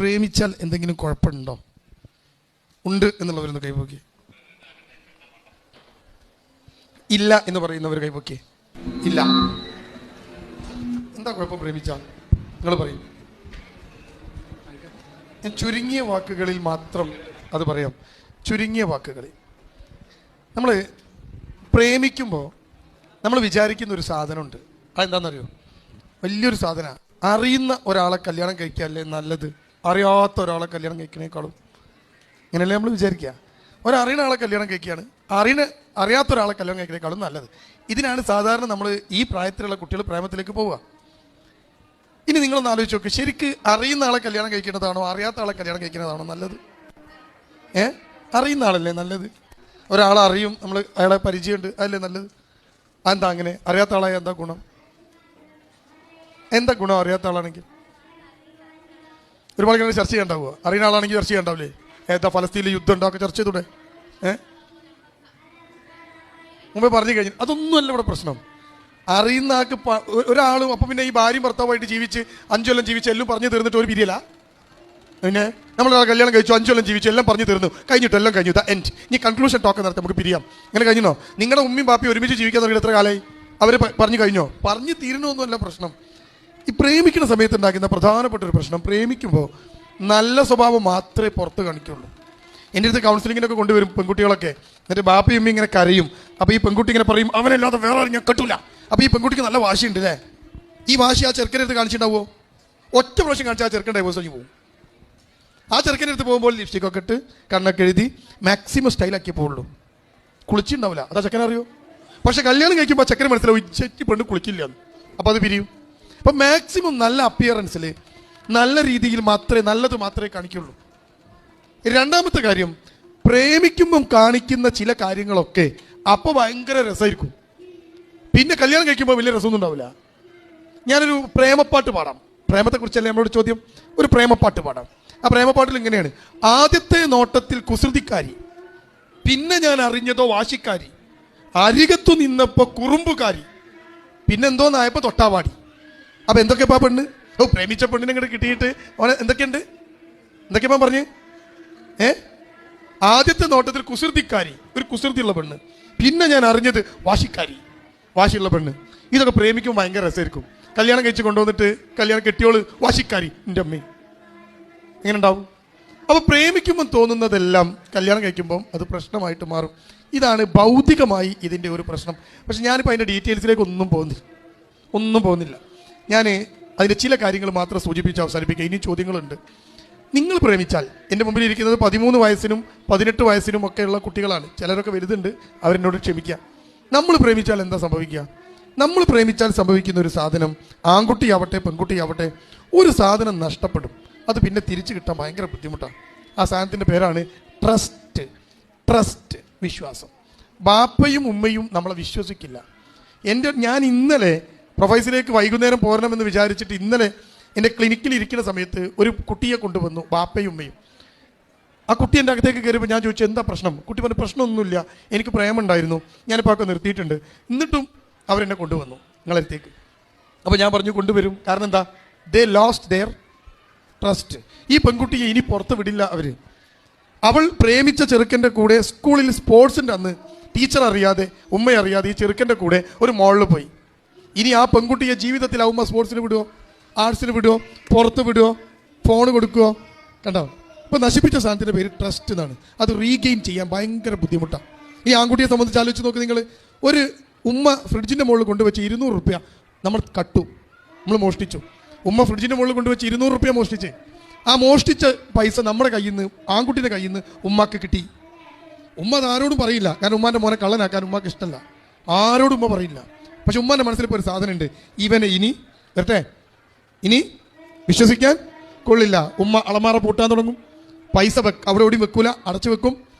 പ്രേമിച്ചാൽ എന്തെങ്കിലും കുഴപ്പമുണ്ടോ? ഉണ്ട് എന്നുള്ളവരൊന്ന് കൈപൊക്കി. ഇല്ല എന്ന് പറയുന്നവർ കൈപൊക്കി. ഇല്ല. എന്താ കുഴപ്പം പ്രേമിച്ചാൽ? നിങ്ങൾ പറയും. ഞാൻ ചുരുങ്ങിയ വാക്കുകളിൽ മാത്രം അത് പറയാം. ചുരുങ്ങിയ വാക്കുകളിൽ നമ്മൾ പ്രേമിക്കുമ്പോൾ നമ്മൾ വിചാരിക്കുന്ന ഒരു സാധനമുണ്ട്. അതെന്താണെന്നറിയോ? വലിയൊരു സാധനമാണ്. അറിയുന്ന ഒരാളെ കല്യാണം കഴിക്കാനല്ലേ നല്ലത്, അറിയാത്ത ഒരാളെ കല്യാണം കഴിക്കുന്നേക്കാളും. ഇങ്ങനെയല്ലേ നമ്മൾ വിചാരിക്കുക? ഒരറിയുന്ന ആളെ കല്യാണം കഴിക്കുകയാണ്, അറിയാത്ത ഒരാളെ കല്യാണം കഴിക്കുന്നേക്കാളും നല്ലത്. ഇതിനാണ് സാധാരണ നമ്മൾ ഈ പ്രായത്തിലുള്ള കുട്ടികൾ പ്രേമത്തിലേക്ക് പോവുക. ഇനി നിങ്ങളൊന്ന് ആലോചിച്ച് നോക്ക്, ശരിക്ക് അറിയുന്ന ആളെ കല്യാണം കഴിക്കുന്നതാണോ അറിയാത്ത ആളെ കല്യാണം കഴിക്കുന്നതാണോ നല്ലത്? അറിയുന്ന ആളല്ലേ നല്ലത്? ഒരാളെ അറിയും, നമ്മൾ അയാളെ പരിചയമുണ്ട്, അതല്ലേ നല്ലത്? അതെന്താ അങ്ങനെ? അറിയാത്ത ആളായ എന്താ ഗുണം? എന്താ ഗുണം അറിയാത്ത ആളാണെങ്കിൽ? ഒരുപാട് ചർച്ച ചെയ്യണ്ടാവുക. അറിയുന്ന ആളാണെങ്കിൽ ചർച്ച ചെയ്യണ്ടാവില്ലേ? ഏതാ ഫലസ്തീനിൽ യുദ്ധം ഉണ്ടാക്കുക, ചർച്ച ചെയ്തൂടെ? മുമ്പേ പറഞ്ഞു കഴിഞ്ഞു. അതൊന്നുമല്ല ഇവിടെ പ്രശ്നം. അറിയുന്ന ആൾക്ക് ഒരാളും അപ്പം പിന്നെ ഈ ഭാര്യയും ഭർത്താവുമായിട്ട് ജീവിച്ച് 5 കൊല്ലം ജീവിച്ച് എല്ലാം പറഞ്ഞു തീർന്നിട്ട് ഒരു പിരിയല. പിന്നെ നമ്മളൊരാൾ കല്യാണം കഴിച്ചു, 5 കൊല്ലം ജീവിച്ചു, എല്ലാം പറഞ്ഞു തീർന്നു, കഴിഞ്ഞിട്ട് എല്ലാം കഴിഞ്ഞു, എൻഡ്. ഇനി കൺക്ലൂഷൻ ടോക്ക് നടത്താം, നമുക്ക് പിരിയാം. ഇങ്ങനെ കഴിഞ്ഞോ? നിങ്ങളുടെ ഉമ്മയും ബാപ്പയും ഒരുമിച്ച് ജീവിക്കാൻ തുടങ്ങിയിട്ട് എത്ര കാലമായി? അവർ പറഞ്ഞു കഴിഞ്ഞോ? പറഞ്ഞു തീരണമൊന്നുമല്ല പ്രശ്നം. ഈ പ്രേമിക്കുന്ന സമയത്ത് ഉണ്ടാക്കുന്ന പ്രധാനപ്പെട്ട ഒരു പ്രശ്നം, പ്രേമിക്കുമ്പോൾ നല്ല സ്വഭാവം മാത്രമേ പുറത്ത് കാണിക്കുള്ളൂ. എൻ്റെ അടുത്ത് കൗൺസിലിങ്ങിനൊക്കെ കൊണ്ടുവരും പെൺകുട്ടികളൊക്കെ. എന്നിട്ട് ബാപ്പയും ഉമ്മയും ഇങ്ങനെ കരയും. അപ്പോൾ ഈ പെൺകുട്ടി ഇങ്ങനെ പറയും, അവനല്ലാതെ വേറെ ആരും ഞാൻ കെട്ടൂല. അപ്പോൾ ഈ പെൺകുട്ടിക്ക് നല്ല വാശിയുണ്ട് അല്ലേ? ഈ വാശി ആ ചെറുക്കൻ്റെ അടുത്ത് കാണിച്ചിട്ടുണ്ടാവുമോ? ഒറ്റ പ്രാവശ്യം കാണിച്ചാൽ ആ ചെറുക്കൻ ഡൈവോഴ്സ് കഴിഞ്ഞ് പോകും. ആ ചെറുക്കൻ്റെ അടുത്ത് പോകുമ്പോൾ ലിപ്സ്റ്റിക്കൊക്കെ ഇട്ട് കണ്ണൊക്കെ എഴുതി മാക്സിമം സ്റ്റൈലാക്കിയേ പോകുള്ളൂ. കുളിച്ചിട്ടുണ്ടാവില്ല. അതാ ചെക്കൻ അറിയോ? പക്ഷെ കല്യാണം കഴിക്കുമ്പോൾ ചെക്കന് മനസ്സിലാവും ഇച്ചി പെണ്ണ് കുളിക്കില്ല എന്ന്. അപ്പോൾ അത് പിരിയും. അപ്പം മാക്സിമം നല്ല അപ്പിയറൻസിൽ നല്ല രീതിയിൽ നല്ലത് മാത്രമേ കാണിക്കുള്ളൂ. രണ്ടാമത്തെ കാര്യം, പ്രേമിക്കുമ്പം കാണിക്കുന്ന ചില കാര്യങ്ങളൊക്കെ അപ്പോൾ ഭയങ്കര രസമായിരിക്കും, പിന്നെ കല്യാണം കഴിക്കുമ്പോൾ വലിയ രസമൊന്നും ഉണ്ടാവില്ല. ഞാനൊരു പ്രേമപ്പാട്ട് പാടാം. പ്രേമത്തെക്കുറിച്ചല്ലേ നമ്മളോട് ചോദ്യം? ഒരു പ്രേമപ്പാട്ട് പാടാം. ആ പ്രേമപ്പാട്ടിൽ ഇങ്ങനെയാണ്: ആദ്യത്തെ നോട്ടത്തിൽ കുസൃതിക്കാരി, പിന്നെ ഞാൻ അറിഞ്ഞതോ വാശിക്കാരി, അരികത്തു നിന്നപ്പോൾ കുറുമ്പുകാരി, പിന്നെന്തോന്നായപ്പോൾ തൊട്ടാവാടി. അപ്പം എന്തൊക്കെയപ്പാ പെണ്ണ്? പ്രേമിച്ച പെണ്ണിനെ ഇങ്ങോട്ട് കിട്ടിയിട്ട് ഓനെ എന്തൊക്കെയപ്പാ പറഞ്ഞ്? ആദ്യത്തെ നോട്ടത്തിൽ കുസൃതിക്കാരി, ഒരു കുസൃതിയുള്ള പെണ്ണ്, പിന്നെ ഞാൻ അറിഞ്ഞത് വാശിക്കാരി, വാശിയുള്ള പെണ്ണ്. ഇതൊക്കെ പ്രേമിക്കുമ്പോൾ ഭയങ്കര രസമായിരിക്കും. കല്യാണം കഴിച്ച് കൊണ്ടുവന്നിട്ട് കല്യാണം കെട്ടിയോള് വാശിക്കാരി, എൻ്റെ അമ്മേ, എങ്ങനെ ഉണ്ടാവും? അപ്പോൾ പ്രേമിക്കുമ്പം തോന്നുന്നതെല്ലാം കല്യാണം കഴിക്കുമ്പം അത് പ്രശ്നമായിട്ട് മാറും. ഇതാണ് ഭൗതികമായി ഇതിൻ്റെ ഒരു പ്രശ്നം. പക്ഷെ ഞാനിപ്പോൾ അതിൻ്റെ ഡീറ്റെയിൽസിലേക്ക് ഒന്നും പോകുന്നില്ല. ഞാൻ അതിൻ്റെ ചില കാര്യങ്ങൾ മാത്രം സൂചിപ്പിച്ച് അവസാനിപ്പിക്കുക. ഇനി ചോദ്യങ്ങളുണ്ട്. നിങ്ങൾ പ്രേമിച്ചാൽ, എൻ്റെ മുമ്പിൽ ഇരിക്കുന്നത് 13 വയസ്സിനും 18 വയസ്സിനും ഒക്കെയുള്ള കുട്ടികളാണ്. ചിലരൊക്കെ വലുതുണ്ട്, അവരെന്നോട് ക്ഷമിക്കുക. നമ്മൾ പ്രേമിച്ചാൽ എന്താ സംഭവിക്കുക? നമ്മൾ പ്രേമിച്ചാൽ സംഭവിക്കുന്ന ഒരു സാധനം, ആൺകുട്ടിയാവട്ടെ പെൺകുട്ടിയാവട്ടെ, ഒരു സാധനം നഷ്ടപ്പെടും. അത് പിന്നെ തിരിച്ചു കിട്ടാൻ ഭയങ്കര ബുദ്ധിമുട്ടാണ്. ആ സാധനത്തിൻ്റെ പേരാണ് ട്രസ്റ്റ്, വിശ്വാസം. ബാപ്പയും ഉമ്മയും നമ്മളെ വിശ്വസിക്കില്ല. ഞാൻ ഇന്നലെ പ്രൊഫൈസിലേക്ക് വൈകുന്നേരം പോരണമെന്ന് വിചാരിച്ചിട്ട് ഇന്നലെ എൻ്റെ ക്ലിനിക്കിൽ ഇരിക്കുന്ന സമയത്ത് ഒരു കുട്ടിയെ കൊണ്ടുവന്നു, ബാപ്പയും ഉമ്മയും. ആ കുട്ടി എൻ്റെ അകത്തേക്ക് കയറിയപ്പോൾ ഞാൻ ചോദിച്ചു, എന്താ പ്രശ്നം? കുട്ടി പറഞ്ഞു, പ്രശ്നമൊന്നുമില്ല, എനിക്ക് പ്രേമുണ്ടായിരുന്നു, ഞാനിപ്പോൾ ഒക്കെ നിർത്തിയിട്ടുണ്ട്. എന്നിട്ടും അവരെന്നെ കൊണ്ടുവന്നു നിങ്ങളടുത്തേക്ക്. അപ്പോൾ ഞാൻ പറഞ്ഞു കൊണ്ടുവരും. കാരണം എന്താ? They lost their trust. ഈ പെൺകുട്ടിയെ ഇനി പുറത്ത് വിടില്ല അവർ. അവൾ പ്രേമിച്ച ചെറുക്കൻ്റെ കൂടെ സ്കൂളിൽ സ്പോർട്സിൻ്റെ അന്ന് ടീച്ചർ അറിയാതെ, ഉമ്മ അറിയാതെ ഈ ചെറുക്കൻ്റെ കൂടെ ഒരു മോളിൽ പോയി. ഇനി ആ പെൺകുട്ടിയെ ജീവിതത്തിൽ ആ ഉമ്മ സ്പോർട്സിന് വിടുമോ, ആർട്സിന് വിടുമോ, പുറത്ത് വിടുമോ, ഫോൺ കൊടുക്കുമോ? കണ്ടോ? ഇപ്പോൾ നശിപ്പിച്ച സാധനത്തിൻ്റെ പേര് ട്രസ്റ്റ് എന്നാണ്. അത് റീഗെയിൻ ചെയ്യാൻ ഭയങ്കര ബുദ്ധിമുട്ടാണ്. ഈ ആൺകുട്ടിയെ സംബന്ധിച്ച് ആലോചിച്ച് നോക്ക് നിങ്ങൾ. ഒരു ഉമ്മ ഫ്രിഡ്ജിൻ്റെ മുകളിൽ കൊണ്ടുവച്ച് 200 രൂപ നമ്മൾ നമ്മൾ മോഷ്ടിച്ചു. ഉമ്മ ഫ്രിഡ്ജിൻ്റെ മുകളിൽ കൊണ്ടുവച്ച് 200 രൂപ മോഷ്ടിച്ച്. ആ മോഷ്ടിച്ച പൈസ നമ്മുടെ കയ്യിൽ നിന്ന്, ആൺകുട്ടിയുടെ കയ്യിൽ നിന്ന് ഉമ്മക്ക് കിട്ടി. ഉമ്മ അത് ആരോടും പറയില്ല, കാരണം ഉമ്മാൻ്റെ മോനെ കള്ളനാക്കാൻ ഉമ്മക്ക് ഇഷ്ടമല്ല. ആരോടും ഉമ്മ പറയില്ല. പക്ഷെ ഉമ്മാൻ്റെ മനസ്സിലിപ്പോൾ ഒരു സാധനം ഉണ്ട്, ഇവനെ ഇനി വിശ്വസിക്കാൻ കൊള്ളില്ല. ഉമ്മ അളമാറ പൂട്ടാൻ തുടങ്ങും. പൈസ അവിടെ ഓടി വെക്കൂല, അടച്ചു വെക്കും.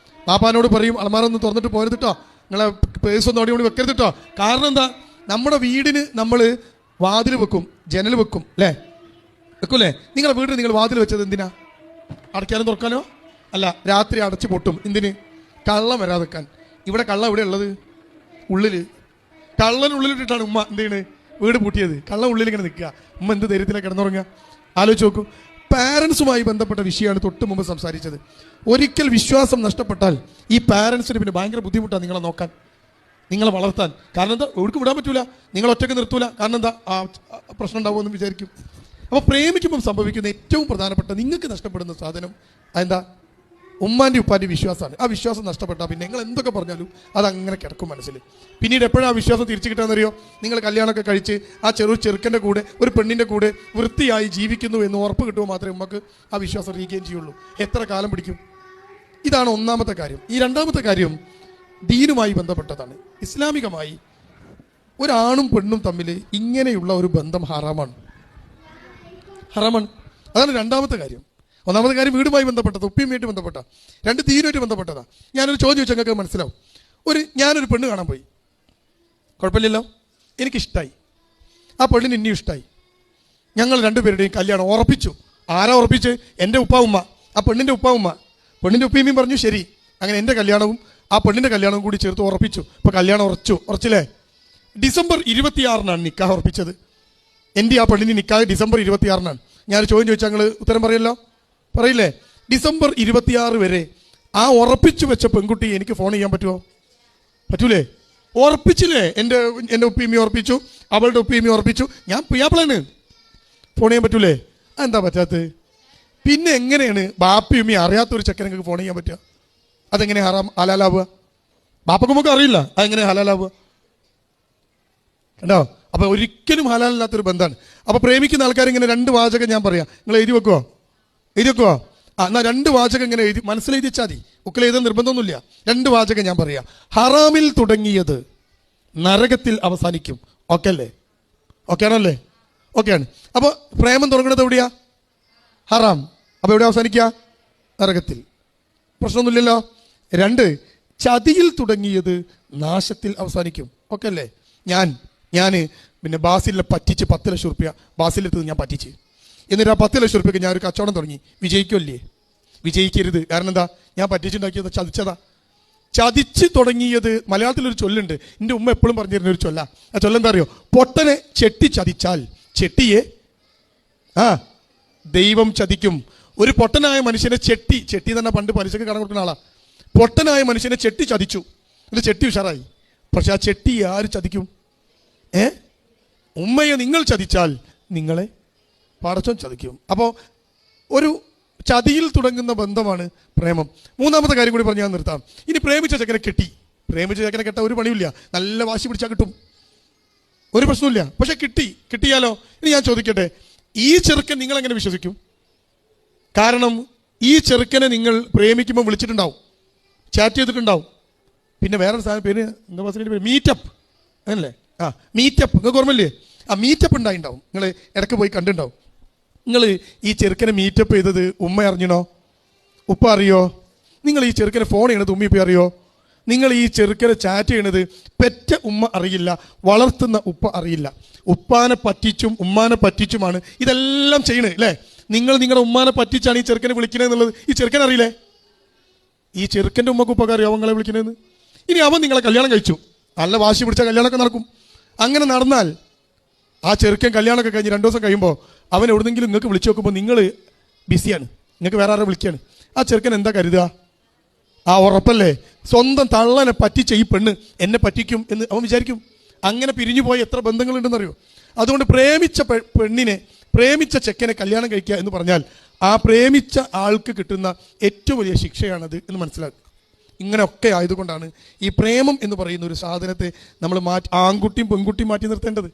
പാപ്പാനോട് പറയും, അളമാറ ഒന്ന് തുറന്നിട്ട് പോരുതിട്ടോ, നിങ്ങളെ പേഴ്സൊന്നും ഓടി ഓടി വെക്കരുതിട്ടോ. കാരണം എന്താ? നമ്മുടെ വീടിന് നമ്മൾ വാതിൽ വെക്കും, ജനൽ വെക്കും, അല്ലേ? വെക്കൂലേ? നിങ്ങളുടെ വീടിന് നിങ്ങൾ വാതിൽ വെച്ചത് എന്തിനാ? അടയ്ക്കാനും തുറക്കാനോ അല്ല, രാത്രി അടച്ചു പൊട്ടും. എന്തിന്? കള്ളം വരാതെ വെക്കാൻ. ഇവിടെ കള്ളം എവിടെ ഉള്ളത്? ഉള്ളിൽ. കള്ളനുള്ളിലിട്ടിട്ടാണ് ഉമ്മ എന്ത് ചെയ്യണത്? വീട് പൂട്ടിയത്. കള്ളം ഉള്ളിൽ ഇങ്ങനെ നിൽക്കുക. ഉമ്മ എന്ത് ധൈര്യത്തിലാണ് കിടന്നുറങ്ങുക? ആലോചിച്ച് നോക്കൂ. പാരൻസുമായി ബന്ധപ്പെട്ട വിഷയമാണ് തൊട്ട് മുമ്പ് സംസാരിച്ചത്. ഒരിക്കൽ വിശ്വാസം നഷ്ടപ്പെട്ടാൽ ഈ പാരൻസിന് പിന്നെ ഭയങ്കര ബുദ്ധിമുട്ടാണ് നിങ്ങളെ നോക്കാൻ, നിങ്ങളെ വളർത്താൻ. കാരണം എന്താ, എവിടേക്ക് വിടാൻ പറ്റൂല, നിങ്ങൾ ഒറ്റയ്ക്ക് നിർത്തൂല. കാരണം എന്താ, ആ പ്രശ്നം ഉണ്ടാവുമെന്ന് വിചാരിക്കും. അപ്പോൾ പ്രേമിക്കുമ്പം സംഭവിക്കുന്ന ഏറ്റവും പ്രധാനപ്പെട്ട നിങ്ങൾക്ക് നഷ്ടപ്പെടുന്ന സാധനം എന്താ? ഉമ്മാൻ്റെ ഉപ്പാൻ്റെ വിശ്വാസമാണ്. ആ വിശ്വാസം നഷ്ടപ്പെട്ടാൽ പിന്നെ നിങ്ങൾ എന്തൊക്കെ പറഞ്ഞാലും അതങ്ങനെ കിടക്കും മനസ്സിൽ. പിന്നീട് എപ്പോഴാണ് ആ വിശ്വാസം തിരിച്ചു കിട്ടാമെന്നറിയോ? നിങ്ങൾ കല്യാണമൊക്കെ കഴിച്ച് ആ ചെറുക്കൻ്റെ കൂടെ ഒരു പെണ്ണിൻ്റെ കൂടെ വൃത്തിയായി ജീവിക്കുന്നു എന്ന് ഉറപ്പ് കിട്ടുമ്പോൾ മാത്രമേ നമുക്ക് ആ വിശ്വാസം റീഗെയിൻ ചെയ്യുള്ളൂ. എത്ര കാലം പിടിക്കും? ഇതാണ് ഒന്നാമത്തെ കാര്യം. ഈ രണ്ടാമത്തെ കാര്യം ദീനുമായി ബന്ധപ്പെട്ടതാണ്. ഇസ്ലാമികമായി ഒരാണും പെണ്ണും തമ്മിൽ ഇങ്ങനെയുള്ള ഒരു ബന്ധം ഹറാമാണ്. അതാണ് രണ്ടാമത്തെ കാര്യം. ഒന്നാമത്തെ കാര്യം വീടുമായി ബന്ധപ്പെട്ടത്, ഉപ്പിയുമായിട്ട് ബന്ധപ്പെട്ട, രണ്ട് ദീനുമായിട്ട് ബന്ധപ്പെട്ടതാണ്. ഞാനൊരു ചോദ്യം ചോദിച്ചാൽ നിങ്ങൾക്ക് മനസ്സിലാവും. ഞാനൊരു പെണ്ണ് കാണാൻ പോയി, കുഴപ്പമില്ലല്ലോ, എനിക്കിഷ്ടമായി, ആ പെണ്ണിന് ഇനിയും ഇഷ്ടമായി. ഞങ്ങൾ രണ്ടുപേരുടെയും കല്യാണം ഉറപ്പിച്ചു. ആരാ ഉറപ്പിച്ച്? എൻ്റെ ഉപ്പ ഉമ്മ, ആ പെണ്ണിൻ്റെ ഉപ്പ ഉമ്മ. പെണ്ണിൻ്റെ ഉപ്പയും പറഞ്ഞു ശരി. അങ്ങനെ എൻ്റെ കല്യാണവും ആ പെണ്ണിൻ്റെ കല്യാണവും കൂടി ചേർത്ത് ഉറപ്പിച്ചു. ഇപ്പോൾ കല്യാണം ഉറച്ചില്ലേ? ഡിസംബർ 26-നാണ് നിക്കാഹ് ഉറപ്പിച്ചത്. എൻ്റെ ആ പെണ്ണിന് നിക്കാഹ് ഡിസംബർ 26-നാണ്. ഞാനൊരു ചോദ്യം ചോദിച്ചാൽ നിങ്ങൾ ഉത്തരം പറയല്ലോ, പറയില്ലേ? ഡിസംബർ 26 വരെ ആ ഉറപ്പിച്ചു വെച്ച പെൺകുട്ടി എനിക്ക് ഫോൺ ചെയ്യാൻ പറ്റുമോ? പറ്റൂലേ? ഉറപ്പിച്ചില്ലേ? എൻ്റെ ഉപ്പിയമ്മി ഉറപ്പിച്ചു, അവളുടെ ഉപ്പിയമ്മി ഉറപ്പിച്ചു, ഞാൻ പിയാപ്പിളാണ്, ഫോൺ ചെയ്യാൻ പറ്റൂലേ? അതെന്താ പറ്റാത്തത്? പിന്നെ എങ്ങനെയാണ് ബാപ്പിയമ്മി അറിയാത്തൊരു ചെക്കനങ്ങൾക്ക് ഫോൺ ചെയ്യാൻ പറ്റുക? അതെങ്ങനെ ഹലാലാവുക? ബാപ്പക്കുമ്പൊക്കെ അറിയില്ല, അതെങ്ങനെ ഹലാലാവുക? കണ്ടോ? അപ്പോൾ ഒരിക്കലും ഹലാലില്ലാത്തൊരു ബന്ധമാണ്. അപ്പോൾ പ്രേമിക്കുന്ന ആൾക്കാർ ഇങ്ങനെ രണ്ട് വാചകം ഞാൻ പറയാം, നിങ്ങൾ എഴുതി വെക്കുവോ? എന്നാൽ രണ്ട് വാചകം ഇങ്ങനെ എഴുതി മനസ്സിലെഴുതി വെച്ചാൽ മതി. ബുക്കിൽ എഴുതാൻ നിർബന്ധമൊന്നുമില്ല. രണ്ട് വാചകം ഞാൻ പറയാം. ഹറാമിൽ തുടങ്ങിയത് നരകത്തിൽ അവസാനിക്കും. ഓക്കെ അല്ലേ? ഓക്കെ ആണല്ലേ? ഓക്കെയാണ്. അപ്പോൾ പ്രേമം തുടങ്ങുന്നത് എവിടെയാ? ഹറാം. അപ്പോൾ എവിടെ അവസാനിക്കുക? നരകത്തിൽ. പ്രശ്നമൊന്നുമില്ലല്ലോ. രണ്ട്, ചതിയിൽ തുടങ്ങിയത് നാശത്തിൽ അവസാനിക്കും. ഓക്കെ അല്ലേ? ഞാൻ പിന്നെ ബാസിലിനെ പറ്റിച്ച് 10 ലക്ഷം റുപ്യ ബാസിലെടുത്തത് ഞാൻ പറ്റിച്ച്. എന്നിട്ട് ആ 10 ലക്ഷം റുപ്യക്ക് ഞാൻ ഒരു കച്ചവടം തുടങ്ങി. വിജയിക്കുമല്ലേ? വിജയിക്കരുത്. കാരണം എന്താ? ഞാൻ പറ്റിച്ചുണ്ടാക്കിയത് ചതിച്ചതാ. ചതിച്ച് തുടങ്ങിയത്, മലയാളത്തിലൊരു ചൊല്ലുണ്ട്, എൻ്റെ ഉമ്മ എപ്പോഴും പറഞ്ഞിരുന്ന ഒരു ചൊല്ല. ആ ചൊല്ലെന്താ അറിയോ? പൊട്ടനെ ചെട്ടി ചതിച്ചാൽ ചെട്ടിയെ ദൈവം ചതിക്കും. ഒരു പൊട്ടനായ മനുഷ്യനെ ചെട്ടി തന്നെ പണ്ട് പലിശക്ക് കടം കൊടുക്കുന്ന ആളാ. പൊട്ടനായ മനുഷ്യനെ ചെട്ടി ചതിച്ചു, എന്നിട്ട് ചെട്ടി ഉഷാറായി. പക്ഷെ ആ ചെട്ടി ആര് ചതിക്കും? ഉമ്മയെ നിങ്ങൾ ചതിച്ചാൽ നിങ്ങളെ പടച്ചോൻ ചതിക്കും. അപ്പോൾ ഒരു ചതിയിൽ തുടങ്ങുന്ന ബന്ധമാണ് പ്രേമം. മൂന്നാമത്തെ കാര്യം കൂടി പറഞ്ഞ് ഞാൻ നിർത്താം. ഇനി പ്രേമിച്ച ചെക്കനെ കെട്ടാൽ ഒരു പണിയില്ല, നല്ല വാശി പിടിച്ചാൽ കിട്ടും, ഒരു പ്രശ്നമില്ല. പക്ഷെ കിട്ടിയാലോ? ഇനി ഞാൻ ചോദിക്കട്ടെ, ഈ ചെറുക്കൻ നിങ്ങൾ എങ്ങനെ വിശ്വസിക്കും? കാരണം ഈ ചെറുക്കനെ നിങ്ങൾ പ്രേമിക്കുമ്പോൾ വിളിച്ചിട്ടുണ്ടാവും, ചാറ്റ് ചെയ്തിട്ടുണ്ടാവും. പിന്നെ വേറെ സാധനം പേര് എന്താ പേര്? മീറ്റപ്പ് അല്ലേ? മീറ്റപ്പ്. നിങ്ങൾക്ക് ഓർമ്മയില്ലേ? മീറ്റപ്പ് ഉണ്ടായിട്ടുണ്ടാവും. നിങ്ങൾ ഇടയ്ക്ക് പോയി കണ്ടിട്ടുണ്ടാവും. നിങ്ങൾ ഈ ചെറുക്കനെ മീറ്റപ്പ് ചെയ്തത് ഉമ്മ അറിഞ്ഞണോ? ഉപ്പ അറിയോ? നിങ്ങൾ ഈ ചെറുക്കനെ ഫോൺ ചെയ്യണത് ഉമ്മ ഇപ്പം അറിയോ? നിങ്ങൾ ഈ ചെറുക്കനെ ചാറ്റ് ചെയ്യണത് പെറ്റ ഉമ്മ അറിയില്ല, വളർത്തുന്ന ഉപ്പ അറിയില്ല. ഉപ്പാനെ പറ്റിച്ചും ഉമ്മാനെ പറ്റിച്ചുമാണ് ഇതെല്ലാം ചെയ്യണത് അല്ലേ? നിങ്ങൾ നിങ്ങളുടെ ഉമ്മാനെ പറ്റിച്ചാണ് ഈ ചെറുക്കനെ വിളിക്കണത് എന്നുള്ളത് ഈ ചെറുക്കൻ അറിയില്ലേ? ഈ ചെറുക്കൻ്റെ ഉമ്മക്ക് ഉപ്പൊക്കെ അറിയാം നിങ്ങളെ വിളിക്കണതെന്ന്. ഇനി അവൻ നിങ്ങളെ കല്യാണം കഴിച്ചു, നല്ല വാശി പിടിച്ച കല്യാണമൊക്കെ നടക്കും. അങ്ങനെ നടന്നാൽ ആ ചെറുക്കൻ കല്യാണമൊക്കെ കഴിഞ്ഞ് 2 ദിവസം കഴിയുമ്പോൾ അവൻ എവിടെന്നെങ്കിലും നിങ്ങൾക്ക് വിളിച്ചു നോക്കുമ്പോൾ നിങ്ങൾ ബിസിയാണ്, നിങ്ങൾക്ക് വേറെ ആരെ വിളിക്കുകയാണ്. ആ ചെറുക്കൻ എന്താ കരുതുക? ഉറപ്പല്ലേ? സ്വന്തം തള്ളനെ പറ്റിച്ച ഈ പെണ്ണ് എന്നെ പറ്റിക്കും എന്ന് അവൻ വിചാരിക്കും. അങ്ങനെ പിരിഞ്ഞു പോയ എത്ര ബന്ധങ്ങളുണ്ടെന്നറിയോ? അതുകൊണ്ട് പ്രേമിച്ച ചെക്കനെ കല്യാണം കഴിക്കുക എന്ന് പറഞ്ഞാൽ ആ പ്രേമിച്ച ആൾക്ക് കിട്ടുന്ന ഏറ്റവും വലിയ ശിക്ഷയാണത് എന്ന് മനസ്സിലാക്കുക. ഇങ്ങനെയൊക്കെ ആയതുകൊണ്ടാണ് ഈ പ്രേമം എന്ന് പറയുന്ന ഒരു സാധനത്തെ നമ്മൾ ആൺകുട്ടിയും പെൺകുട്ടിയും മാറ്റി നിർത്തേണ്ടത്.